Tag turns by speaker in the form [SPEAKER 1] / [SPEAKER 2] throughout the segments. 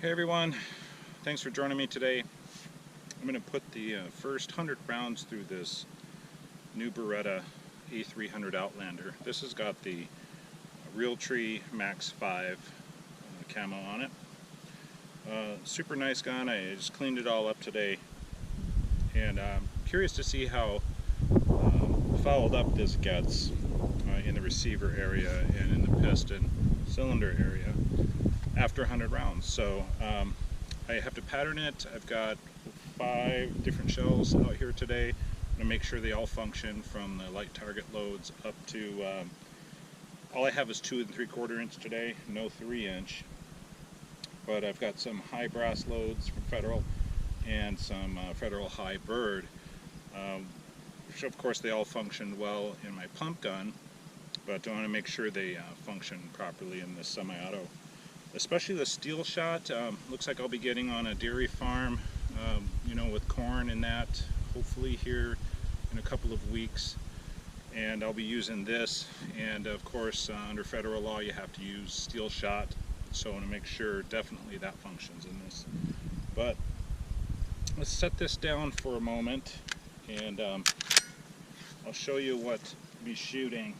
[SPEAKER 1] Hey everyone, thanks for joining me today. I'm going to put the first 100 rounds through this new Beretta A300 Outlander. This has got the Realtree Max5 camo on it. Super nice gun. I just cleaned it all up today, and I'm curious to see how fouled up this gets in the receiver area and in the piston cylinder area after 100 rounds. So I have to pattern it. I've got 5 different shells out here today. I'm going to make sure they all function from the light target loads up to, all I have is 2 3/4 inch today, no 3-inch. But I've got some high brass loads from Federal and some Federal high bird, which of course they all function well in my pump gun, but I want to make sure they function properly in this semi-auto. Especially the steel shot. Looks like I'll be getting on a dairy farm, with corn and that, hopefully here in a couple of weeks. And I'll be using this, and of course under federal law you have to use steel shot, so I want to make sure definitely that functions in this. But let's set this down for a moment, and I'll show you what I'll be shooting.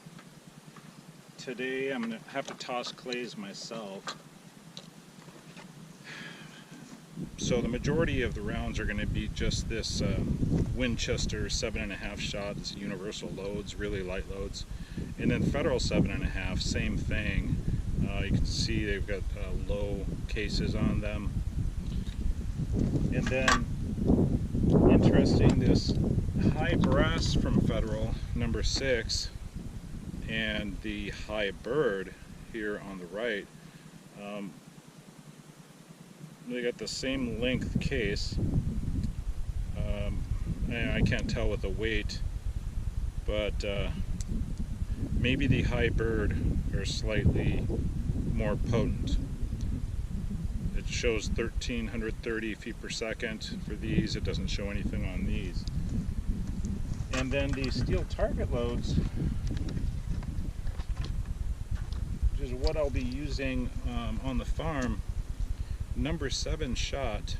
[SPEAKER 1] Today I'm going to have to toss clays myself. So the majority of the rounds are going to be just this Winchester 7.5 shot. It's universal loads, really light loads. And then Federal 7.5, same thing. You can see they've got low cases on them. And then, interesting, this high brass from Federal, number 6, and the high bird here on the right. They got the same length case. And I can't tell with the weight, but maybe the high bird are slightly more potent. It shows 1,330 feet per second for these. It doesn't show anything on these. And then the steel target loads, which is what I'll be using on the farm. Number 7 shot,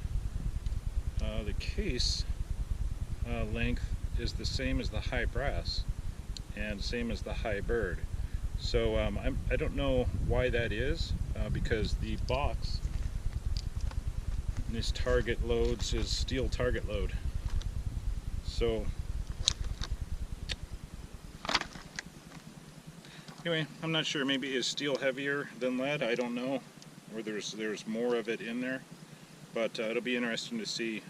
[SPEAKER 1] the case length is the same as the high brass and same as the high bird. So I don't know why that is, because the box in this target loads is steel target load. So anyway, I'm not sure. Maybe is steel heavier than lead? I don't know. Or there's more of it in there, but it'll be interesting to see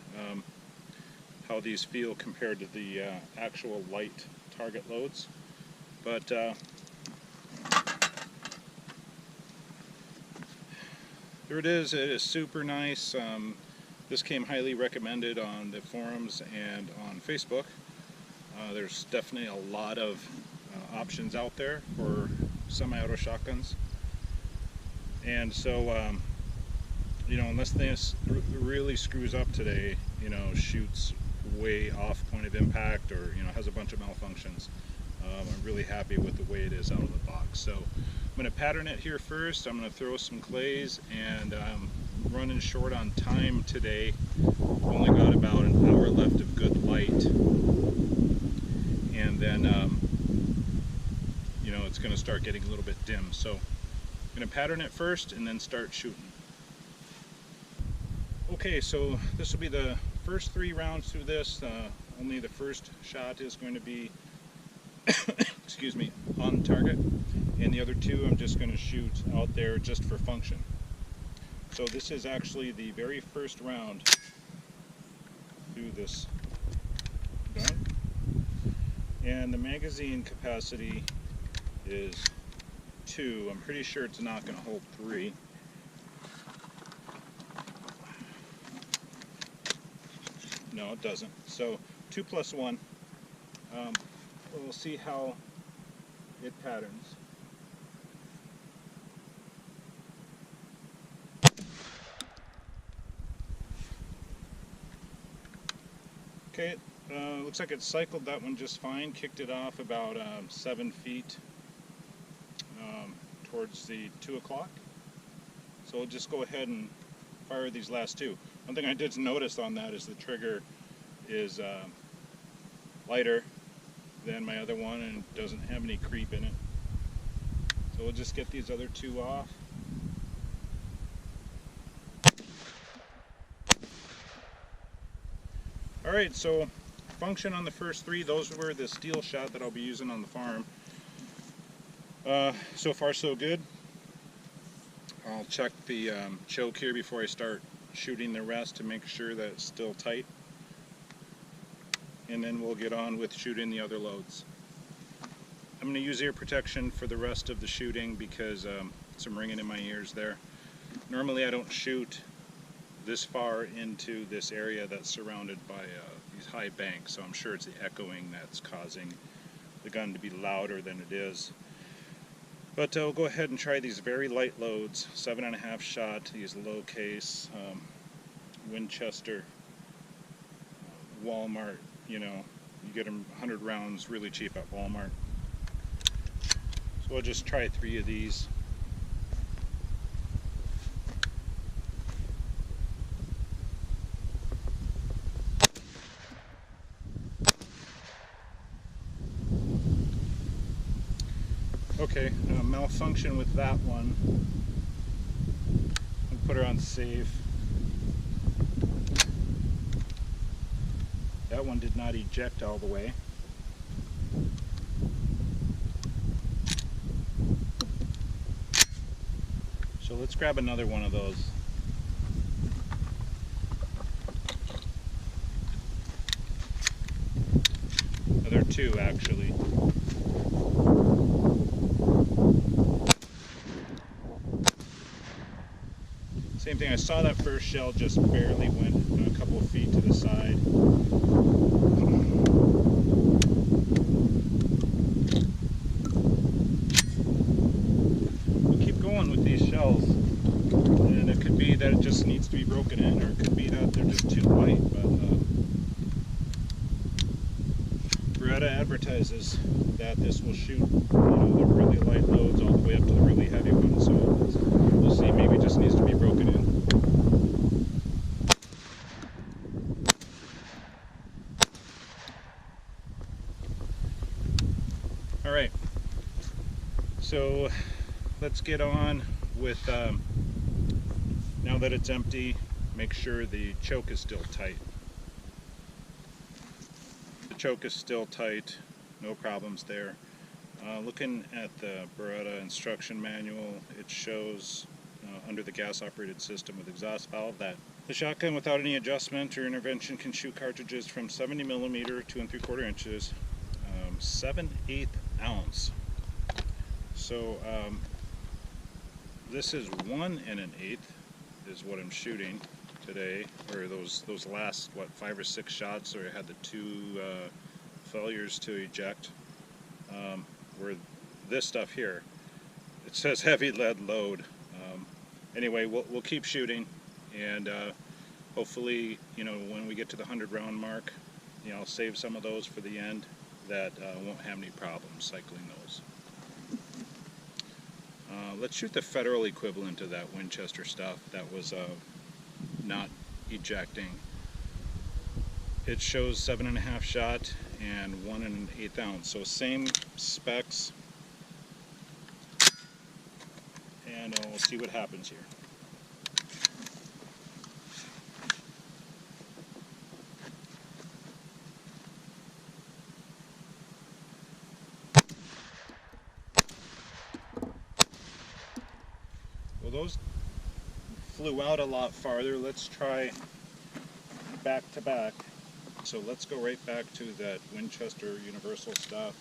[SPEAKER 1] how these feel compared to the actual light target loads. But there it is. It is super nice. This came highly recommended on the forums and on Facebook. There's definitely a lot of options out there for semi-auto shotguns. And so, unless this really screws up today, shoots way off point of impact, or, has a bunch of malfunctions, I'm really happy with the way it is out of the box. So I'm going to pattern it here first. I'm going to throw some clays, and I'm running short on time today. Only got about an hour left of good light. And then, it's going to start getting a little bit dim. So I'm going to pattern it first and then start shooting. Okay, so this will be the first 3 rounds through this. Only the first shot is going to be excuse me, on target, and the other 2 I'm just going to shoot out there just for function. So this is actually the very first round through this gun, and the magazine capacity is 2. I'm pretty sure it's not going to hold 3. No, it doesn't. So 2 plus 1. We'll see how it patterns. Okay, looks like it cycled that one just fine. Kicked it off about 7 feet towards the 2 o'clock. So we'll just go ahead and fire these last two. One thing I did notice on that is the trigger is lighter than my other one and doesn't have any creep in it. So we'll just get these other two off. Alright, so function on the first three, those were the steel shot that I'll be using on the farm. So far so good. I'll check the choke here before I start shooting the rest to make sure that it's still tight. And then we'll get on with shooting the other loads. I'm going to use ear protection for the rest of the shooting because some ringing in my ears there. Normally I don't shoot this far into this area that's surrounded by these high banks, so I'm sure it's the echoing that's causing the gun to be louder than it is. But we'll go ahead and try these very light loads, 7.5 shot, these low case, Winchester, Walmart, you know, you get them 100 rounds really cheap at Walmart. So we'll just try 3 of these. Okay, malfunction with that one. I'll put her on save. That one did not eject all the way. So let's grab another one of those. There are 2 actually. Same thing, I saw that first shell just barely went a couple of feet to the side. We'll keep going with these shells, and it could be that it just needs to be broken in, or it could be that they're just too light, but Beretta advertises that this will shoot, you know, the really light loads all the way up to the really heavy ones, so we'll see, maybe it just needs to be broken in. Alright, so let's get on with, now that it's empty, make sure the choke is still tight. The choke is still tight, no problems there. Looking at the Beretta instruction manual, it shows under the gas operated system with exhaust valve that the shotgun without any adjustment or intervention can shoot cartridges from 70mm to 2 3/4 inches, 7/8 ounce. So this is 1 1/8 is what I'm shooting today, or those last, what, 5 or 6 shots, or I had the 2 failures to eject, where this stuff here, it says heavy lead load. Anyway, we'll keep shooting, and hopefully, you know, when we get to the 100 round mark, you know, I'll save some of those for the end that won't have any problems cycling those. Let's shoot the federal equivalent of that Winchester stuff that was not ejecting. It shows 7.5 shot and 1 1/8 ounce, so same specs, and we'll see what happens here. Well, those flew out a lot farther. Let's try back to back. So let's go right back to that Winchester Universal stuff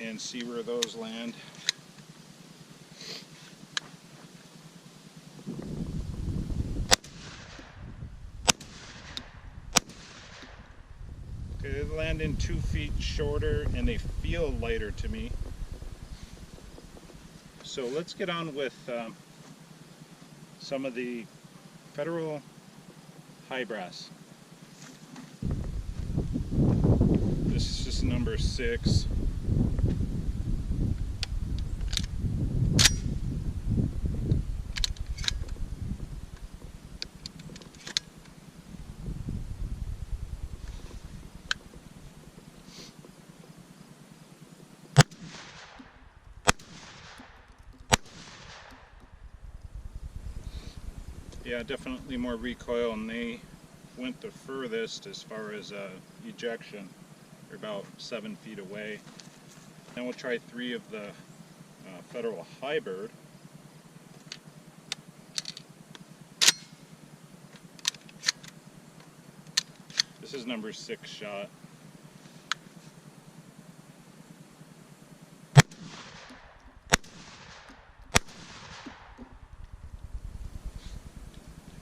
[SPEAKER 1] and see where those land. Okay, they land in 2 feet shorter and they feel lighter to me. So let's get on with some of the Federal high brass. This is just number 6. Yeah, definitely more recoil, and they went the furthest as far as ejection. They're about 7 feet away. Then we'll try 3 of the Federal Hybrid. This is number 6 shot.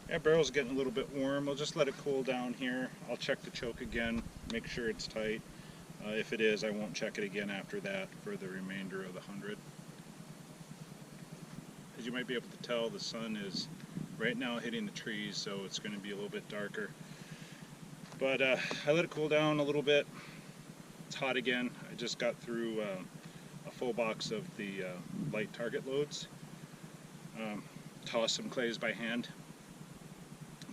[SPEAKER 1] Yeah, barrel's getting a little bit warm. We'll just let it cool down here. I'll check the choke again, make sure it's tight. If it is, I won't check it again after that for the remainder of the 100. As you might be able to tell, the sun is right now hitting the trees, so it's going to be a little bit darker. But I let it cool down a little bit. It's hot again. I just got through a full box of the light target loads. Tossed some clays by hand.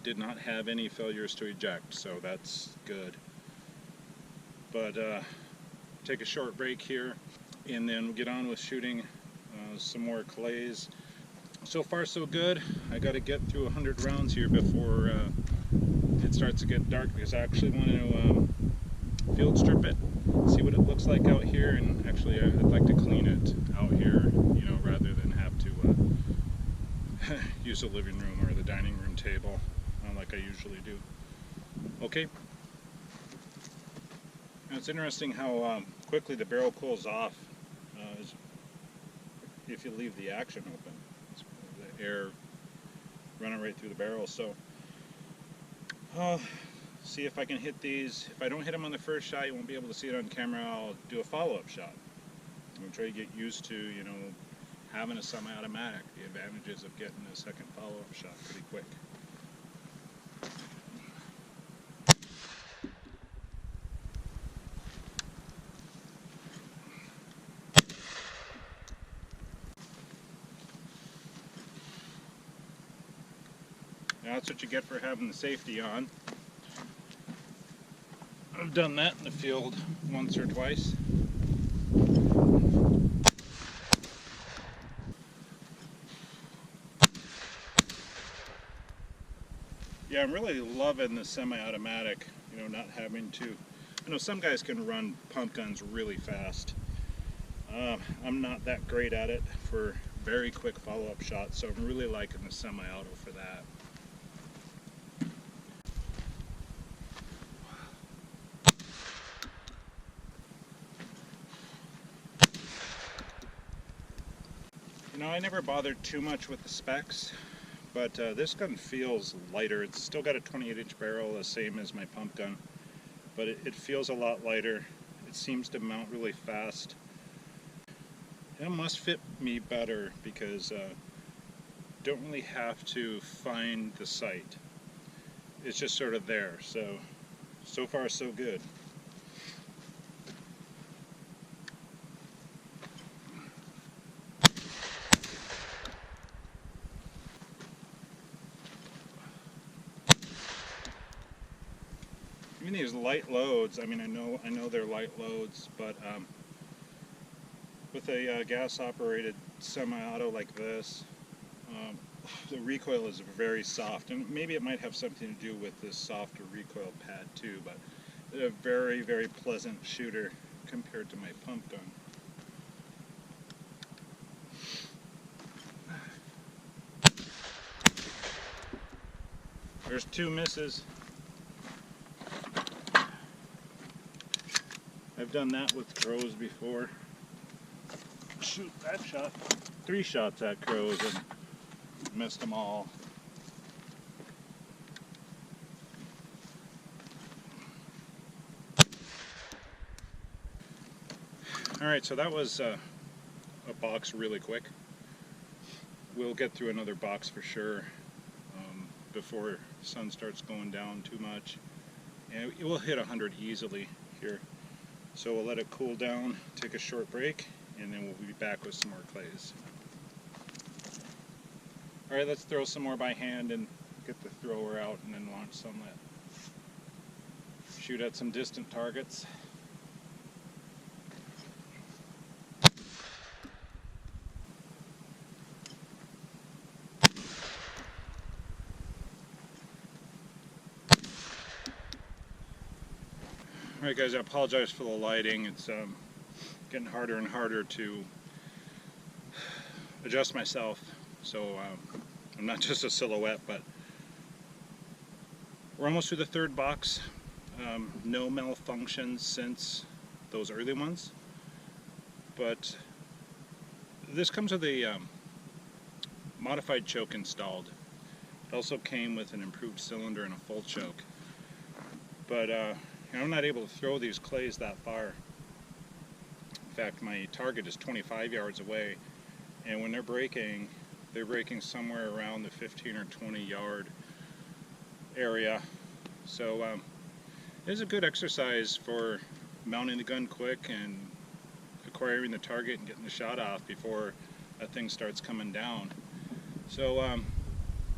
[SPEAKER 1] Did not have any failures to eject, so that's good. But take a short break here, and then we'll get on with shooting some more clays. So far so good. I got to get through 100 rounds here before it starts to get dark, because I actually want to field strip it, see what it looks like out here, and actually I'd like to clean it out here, you know, rather than have to use the living room or the dining room table like I usually do. Okay. Now it's interesting how quickly the barrel cools off if you leave the action open. It's the air running right through the barrel. So see if I can hit these. If I don't hit them on the first shot, you won't be able to see it on camera. I'll do a follow-up shot. I'm try to get used to, you know, having a semi-automatic, the advantages of getting a second follow-up shot pretty quick. Now that's what you get for having the safety on. I've done that in the field once or twice. Yeah, I'm really loving the semi-automatic, you know, not having to, I know some guys can run pump guns really fast. I'm not that great at it for very quick follow-up shots, so I'm really liking the semi-auto for that. You know, I never bothered too much with the specs, but this gun feels lighter. It's still got a 28-inch barrel, the same as my pump gun, but it feels a lot lighter. It seems to mount really fast. It must fit me better because don't really have to find the sight. It's just sort of there. So far so good. Even these light loads, I mean, I know they're light loads, but with a gas-operated semi-auto like this, the recoil is very soft, and maybe it might have something to do with this softer recoil pad too, but it's a very, very pleasant shooter compared to my pump gun. There's 2 misses. I've done that with crows before. Shoot that shot. 3 shots at crows and missed them all. Alright, so that was a box really quick. We'll get through another box for sure before the sun starts going down too much. And it will hit 100 easily here. So we'll let it cool down, take a short break, and then we'll be back with some more clays. Alright, let's throw some more by hand and get the thrower out and then launch some that shoot at some distant targets. Alright guys, I apologize for the lighting. It's getting harder and harder to adjust myself, so I'm not just a silhouette, but we're almost through the third box. No malfunctions since those early ones, but this comes with a modified choke installed. It also came with an improved cylinder and a full choke, but I'm not able to throw these clays that far. In fact, my target is 25 yards away, and when they're breaking somewhere around the 15 or 20 yard area. So it is a good exercise for mounting the gun quick and acquiring the target and getting the shot off before that thing starts coming down. So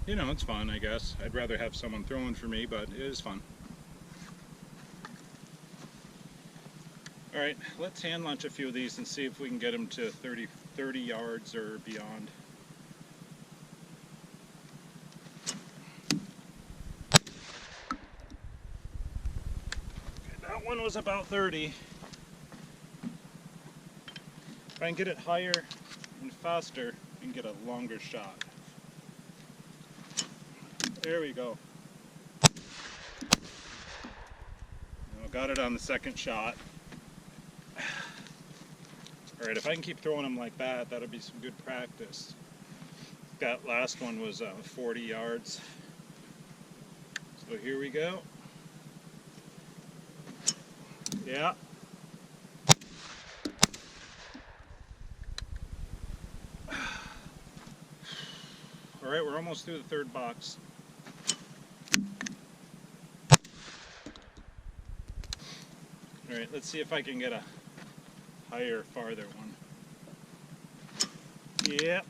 [SPEAKER 1] you know, it's fun, I guess. I'd rather have someone throwing for me, but it is fun. Alright, let's hand launch a few of these and see if we can get them to 30 yards or beyond. Okay, that one was about 30. If I can get it higher and faster, I can get a longer shot. There we go. Got it on the second shot. Alright, if I can keep throwing them like that, that'll be some good practice. That last one was 40 yards. So here we go. Yeah. Alright, we're almost through the third box. Alright, let's see if I can get a higher, farther one. Yep.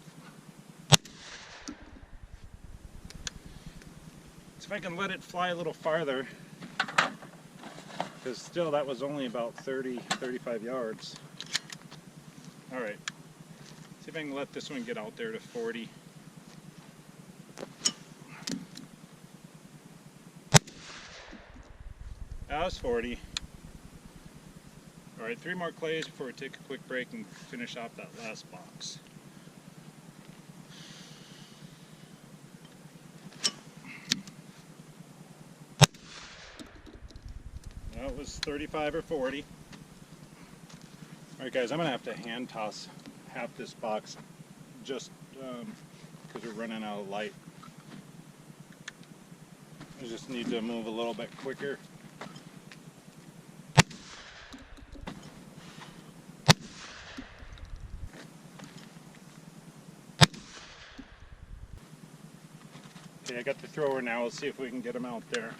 [SPEAKER 1] So if I can let it fly a little farther, because still that was only about 35 yards. Alright, see if I can let this one get out there to 40. That was 40. Alright, 3 more clays before we take a quick break and finish off that last box. That was 35 or 40. Alright guys, I'm going to have to hand toss half this box just because we're running out of light. I just need to move a little bit quicker. Okay, I got the thrower now. Let's see if we can get him out there.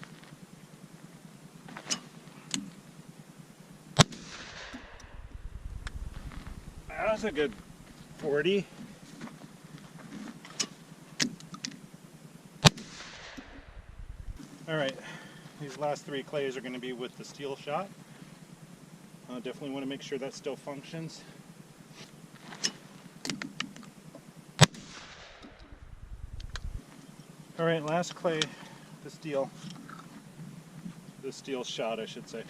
[SPEAKER 1] That's a good 40. Alright, these last 3 clays are going to be with the steel shot. Definitely want to make sure that still functions. Alright, last clay, the steel shot, I should say.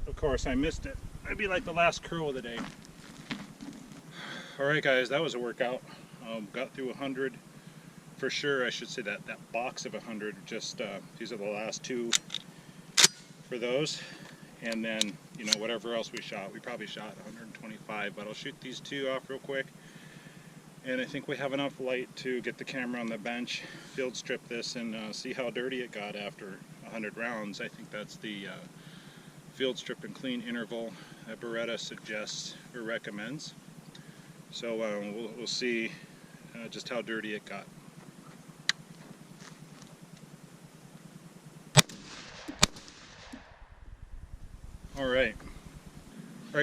[SPEAKER 1] Of course, I missed it. I'd be like the last curl of the day. Alright guys, that was a workout. Got through 100 for sure. I should say that box of 100, just these are the last 2 for those. And then, you know, whatever else we shot. We probably shot 125, but I'll shoot these 2 off real quick. And I think we have enough light to get the camera on the bench, field strip this, and see how dirty it got after 100 rounds. I think that's the field strip and clean interval that Beretta suggests or recommends. So we'll see just how dirty it got. Alright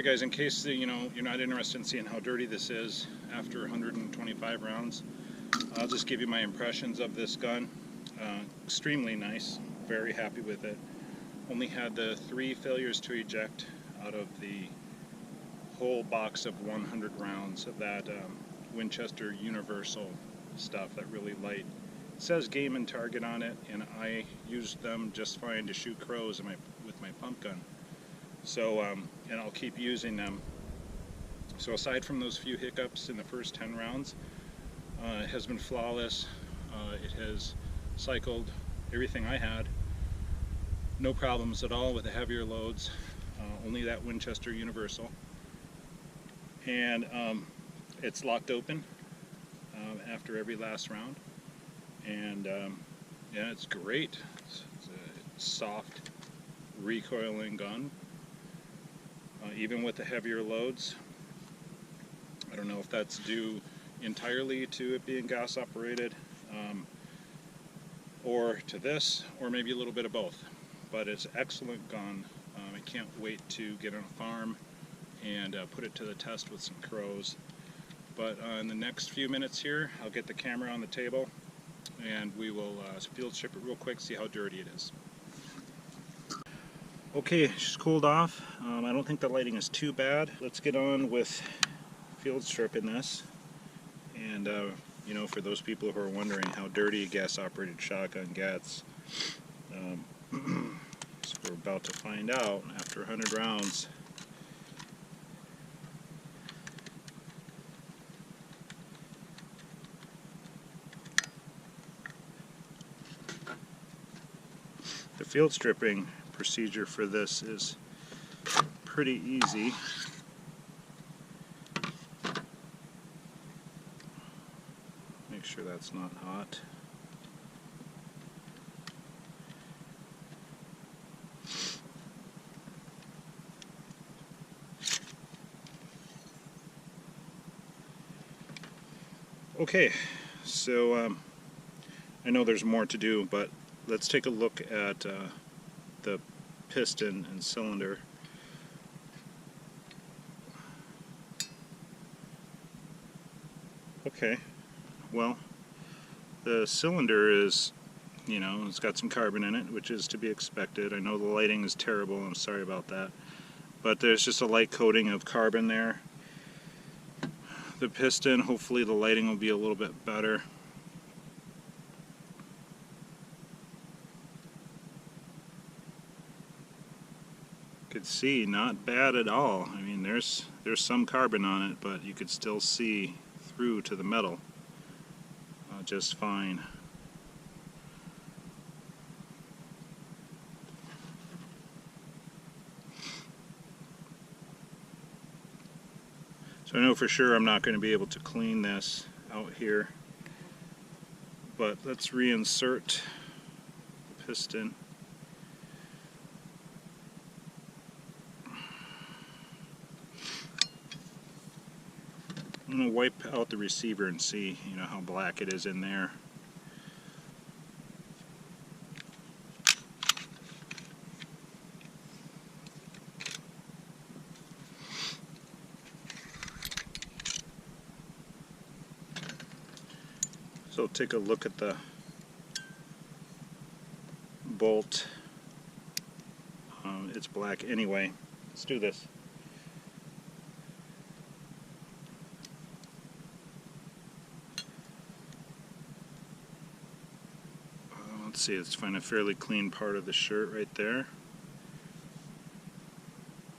[SPEAKER 1] guys, in case you know, you're not interested in seeing how dirty this is after 125 rounds, I'll just give you my impressions of this gun. Extremely nice, very happy with it. Only had the 3 failures to eject out of the whole box of 100 rounds of that Winchester Universal stuff, that really light says game and target on it, and I used them just fine to shoot crows with my pump gun. So, and I'll keep using them. So aside from those few hiccups in the first 10 rounds, it has been flawless. It has cycled everything I had. No problems at all with the heavier loads, only that Winchester Universal. And it's locked open after every last round. And yeah, it's great. It's a soft, recoiling gun, even with the heavier loads. I don't know if that's due entirely to it being gas operated, or to this, or maybe a little bit of both. But it's an excellent gun. I can't wait to get on a farm and put it to the test with some crows. But in the next few minutes here, I'll get the camera on the table and we will field strip it real quick, see how dirty it is. Okay, she's cooled off. I don't think the lighting is too bad. Let's get on with field stripping this. And you know, for those people who are wondering how dirty a gas-operated shotgun gets, so we're about to find out after 100 rounds. The field stripping procedure for this is pretty easy. Make sure that's not hot. Okay, so I know there's more to do, but let's take a look at the piston and cylinder. Okay, well, the cylinder is, you know, it's got some carbon in it, which is to be expected. I know the lighting is terrible, I'm sorry about that, but there's just a light coating of carbon there. The piston, hopefully the lighting will be a little bit better. Could see, not bad at all. I mean, there's some carbon on it, but you could still see through to the metal just fine. So I know for sure I'm not going to be able to clean this out here, but let's reinsert the piston. I'm going to wipe out the receiver and see, you know, how black it is in there. So take a look at the bolt. It's black anyway. Let's do this. Let's see, let's find a fairly clean part of the shirt right there.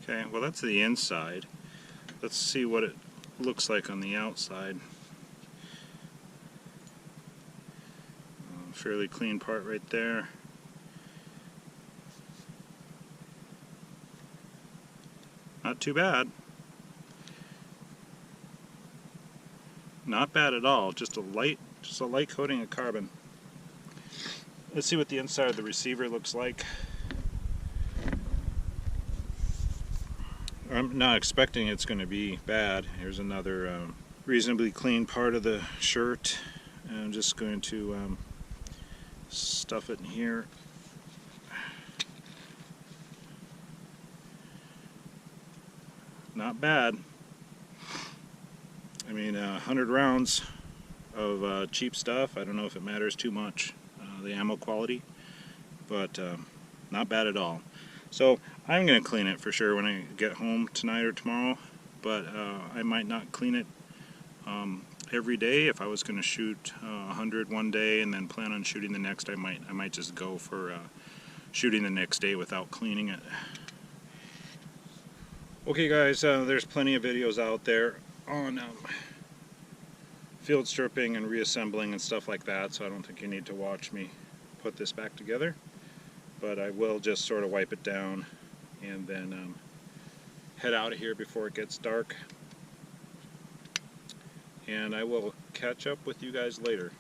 [SPEAKER 1] Okay, well that's the inside. Let's see what it looks like on the outside. Fairly clean part right there. Not too bad. Not bad at all. Just a light coating of carbon. Let's see what the inside of the receiver looks like. I'm not expecting it's going to be bad. Here's another reasonably clean part of the shirt. And I'm just going to stuff it in here. Not bad. I mean, 100 rounds of cheap stuff. I don't know if it matters too much, the ammo quality, but not bad at all. So I'm going to clean it for sure when I get home tonight or tomorrow, but I might not clean it. I every day. If I was going to shoot 100 one day and then plan on shooting the next, I might just go for shooting the next day without cleaning it. Okay guys, there's plenty of videos out there on field stripping and reassembling and stuff like that, so I don't think you need to watch me put this back together. But I will just sort of wipe it down and then head out of here before it gets dark. And I will catch up with you guys later.